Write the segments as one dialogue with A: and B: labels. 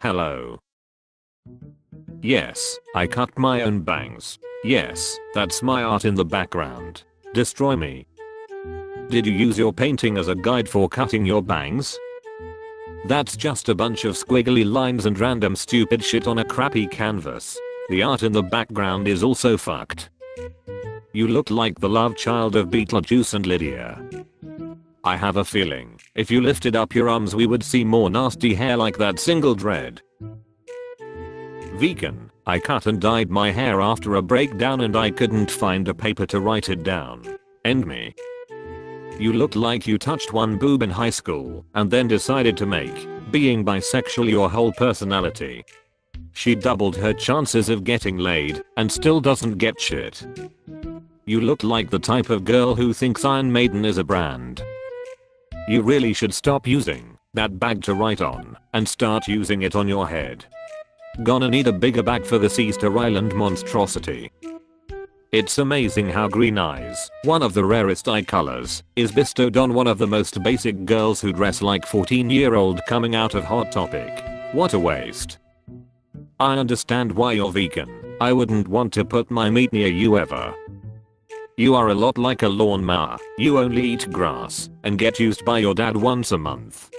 A: Hello. Yes, I cut my own bangs. Yes, that's my art in the background. Destroy me. Did you use your painting as a guide for cutting your bangs? That's just a bunch of squiggly lines and random stupid shit on a crappy canvas. The art in the background is also fucked. You look like the love child of Beetlejuice and Lydia. I have a feeling, if you lifted up your arms we would see more nasty hair like that single dread. Vegan. I cut and dyed my hair after a breakdown and I couldn't find a paper to write it down. End me. You look like you touched one boob in high school and then decided to make being bisexual your whole personality. She doubled her chances of getting laid and still doesn't get shit. You look like the type of girl who thinks Iron Maiden is a brand. You really should stop using that bag to write on and start using it on your head. Gonna need a bigger bag for this Easter Island monstrosity. It's amazing how green eyes, one of the rarest eye colors, is bestowed on one of the most basic girls who dress like 14-year-old coming out of Hot Topic. What a waste. I understand why you're vegan. I wouldn't want to put my meat near you ever. You are a lot like a lawnmower. You only eat grass and get used by your dad once a month.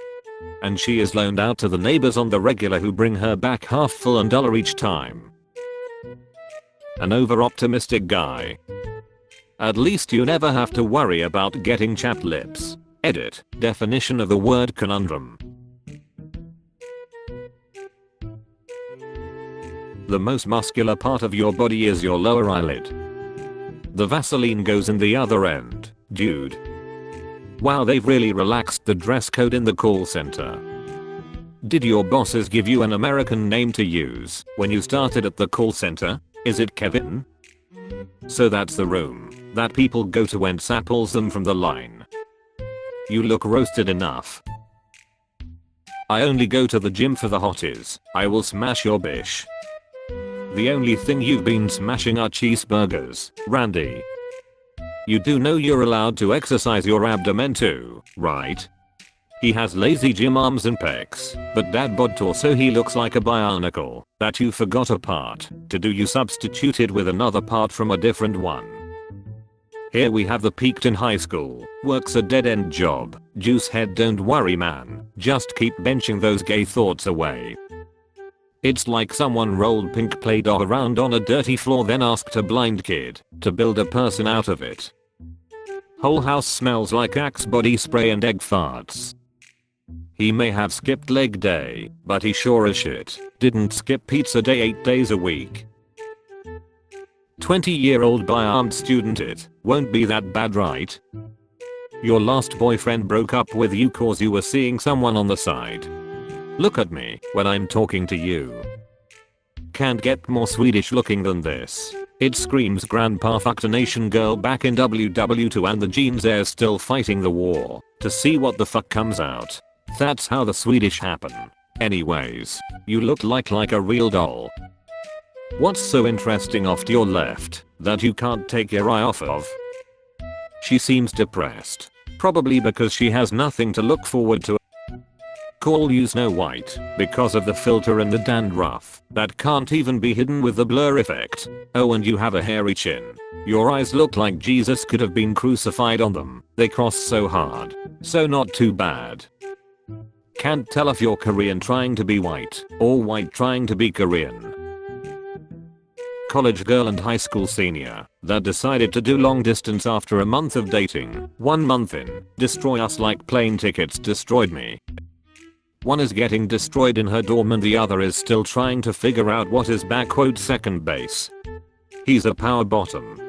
A: And she is loaned out to the neighbors on the regular who bring her back half full and duller each time. An over-optimistic guy. At least you never have to worry about getting chapped lips. Edit. Definition of the word conundrum. The most muscular part of your body is your lower eyelid. The Vaseline goes in the other end, dude. Wow, they've really relaxed the dress code in the call center. Did your bosses give you an American name to use when you started at the call center? Is it Kevin? So that's the room that people go to when Sap pulls them from the line. You look roasted enough. I only go to the gym for the hotties. I will smash your bish. The only thing you've been smashing are cheeseburgers, Randy. You do know you're allowed to exercise your abdomen too, right? He has lazy gym arms and pecs, but dad bod torso he looks like a bionicle that you forgot a part to do, you substituted with another part from a different one. Here we have the peaked in high school, works a dead-end job, juice head. Don't worry man, just keep benching those gay thoughts away. It's like someone rolled pink Play-Doh around on a dirty floor then asked a blind kid to build a person out of it. Whole house smells like Axe body spray and egg farts. He may have skipped leg day, but he sure as shit didn't skip pizza day 8 days a week. 20-year-old bi-armed student, it won't be that bad, right? Your last boyfriend broke up with you cause you were seeing someone on the side. Look at me when I'm talking to you. Can't get more Swedish looking than this. It screams grandpa fucked a nation girl back in WW2 and the jeans are still fighting the war to see what the fuck comes out. That's how the Swedish happen. Anyways, you look like a real doll. What's so interesting off to your left that you can't take your eye off of? She seems depressed. Probably because she has nothing to look forward to. Call you Snow White because of the filter and the dandruff that can't even be hidden with the blur effect. Oh, and you have a hairy chin. Your eyes look like Jesus could have been crucified on them. They cross so hard. So not too bad. Can't tell if you're Korean trying to be white or white trying to be Korean. College girl and high school senior that decided to do long distance after a month of dating. 1 month in, destroy us like plane tickets destroyed me. One is getting destroyed in her dorm and the other is still trying to figure out what is second base. He's a power bottom.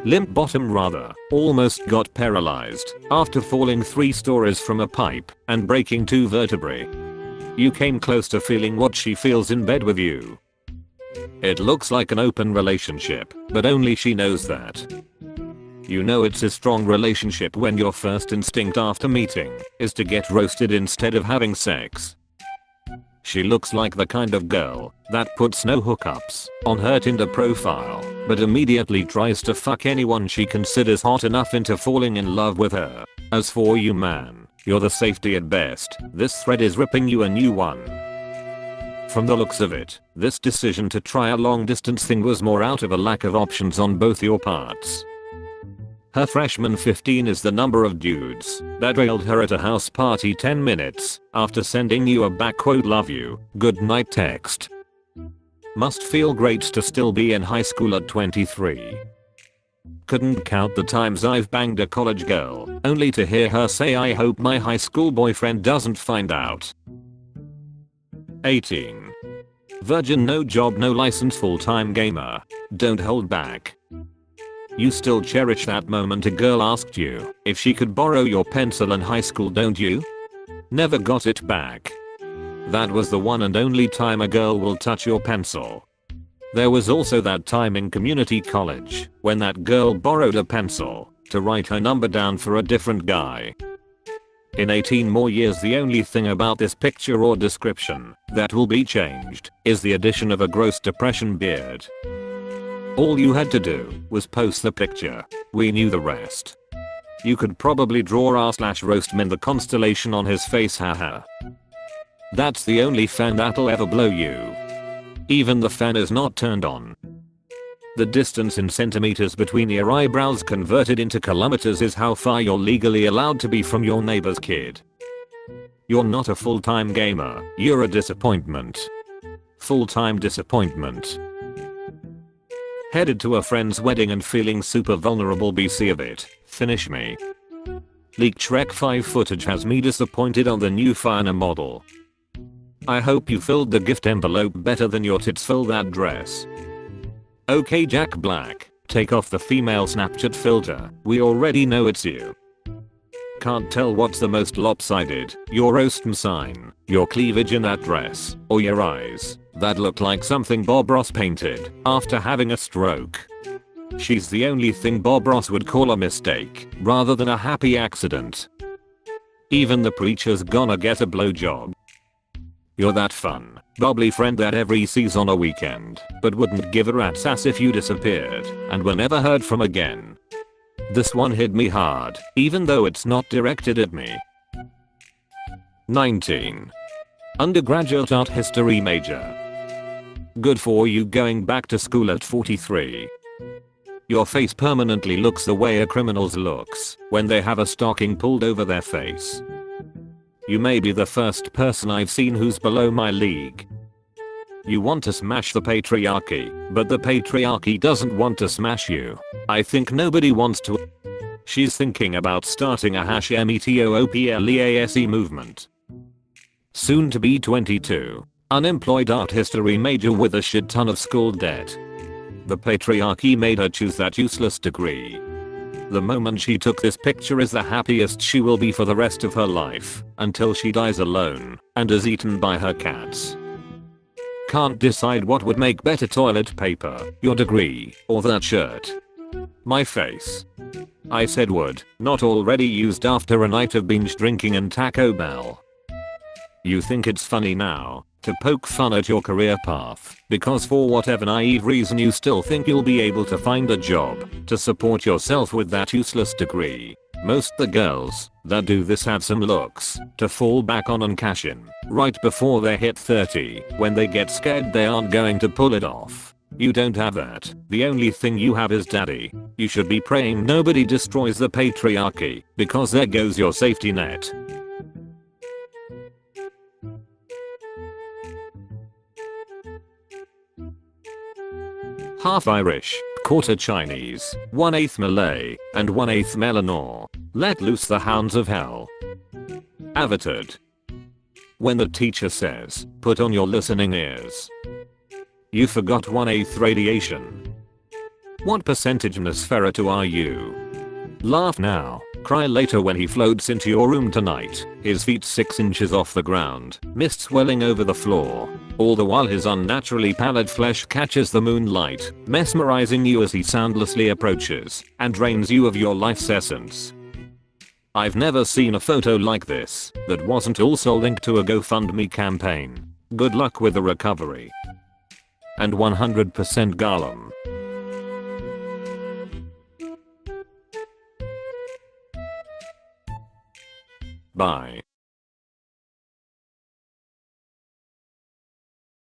A: Limp bottom rather, almost got paralyzed after falling 3 stories from a pipe and breaking 2 vertebrae. You came close to feeling what she feels in bed with you. It looks like an open relationship, but only she knows that. You know it's a strong relationship when your first instinct after meeting is to get roasted instead of having sex. She looks like the kind of girl that puts no hookups on her Tinder profile, but immediately tries to fuck anyone she considers hot enough into falling in love with her. As for you man, you're the safety at best. This thread is ripping you a new one. From the looks of it, this decision to try a long distance thing was more out of a lack of options on both your parts. Her freshman 15 is the number of dudes that railed her at a house party 10 minutes after sending you a "love you, good night" text. Must feel great to still be in high school at 23. Couldn't count the times I've banged a college girl, only to hear her say "I hope my high school boyfriend doesn't find out." 18. Virgin, no job, no license, full-time gamer. Don't hold back. You still cherish that moment a girl asked you if she could borrow your pencil in high school, don't you? Never got it back. That was the one and only time a girl will touch your pencil. There was also that time in community college when that girl borrowed a pencil to write her number down for a different guy. In 18 more years, the only thing about this picture or description that will be changed is the addition of a gross depression beard. All you had to do was post the picture. We knew the rest. You could probably draw r/RoastMe in the constellation on his face, haha. That's the only fan that'll ever blow you. Even the fan is not turned on. The distance in centimeters between your eyebrows converted into kilometers is how far you're legally allowed to be from your neighbor's kid. You're not a full-time gamer, you're a disappointment. Full-time disappointment. Headed to a friend's wedding and feeling super vulnerable, BC of it, finish me. Leaked Shrek 5 footage has me disappointed on the new Fiona model. I hope you filled the gift envelope better than your tits fill that dress. Okay Jack Black, take off the female Snapchat filter, we already know it's you. Can't tell what's the most lopsided, your RoastMe sign, your cleavage in that dress, or your eyes, that look like something Bob Ross painted after having a stroke. She's the only thing Bob Ross would call a mistake, rather than a happy accident. Even the preacher's gonna get a blowjob. You're that fun, bubbly friend that every sees on a weekend, but wouldn't give a rat's ass if you disappeared and were never heard from again. This one hit me hard, even though it's not directed at me. 19. Undergraduate art history major. Good for you going back to school at 43. Your face permanently looks the way a criminal's looks when they have a stocking pulled over their face. You may be the first person I've seen who's below my league. You want to smash the patriarchy, but the patriarchy doesn't want to smash you. I think nobody wants to. She's thinking about starting a #METOOPLEASE movement. Soon to be 22. Unemployed art history major with a shit ton of school debt. The patriarchy made her choose that useless degree. The moment she took this picture is the happiest she will be for the rest of her life, until she dies alone and is eaten by her cats. Can't decide what would make better toilet paper, your degree, or that shirt. My face. I said would, not already used after a night of binge drinking and Taco Bell. You think it's funny now to poke fun at your career path because for whatever naive reason you still think you'll be able to find a job to support yourself with that useless degree. Most the girls that do this have some looks to fall back on and cash in right before they hit 30 when they get scared they aren't going to pull it off. You don't have that. The only thing you have is daddy. You should be praying nobody destroys the patriarchy because there goes your safety net. Half Irish, quarter Chinese, 1/8 Malay, and 1/8 Melanor. Let loose the hounds of hell. Avatar. When the teacher says, put on your listening ears. You forgot 1/8 radiation. What percentage Nosferatu are you? Laugh now, cry later when he floats into your room tonight, his feet 6 inches off the ground, mist swelling over the floor. All the while his unnaturally pallid flesh catches the moonlight, mesmerizing you as he soundlessly approaches and drains you of your life's essence. I've never seen a photo like this that wasn't also linked to a GoFundMe campaign. Good luck with the recovery. And 100% Gollum. Bye.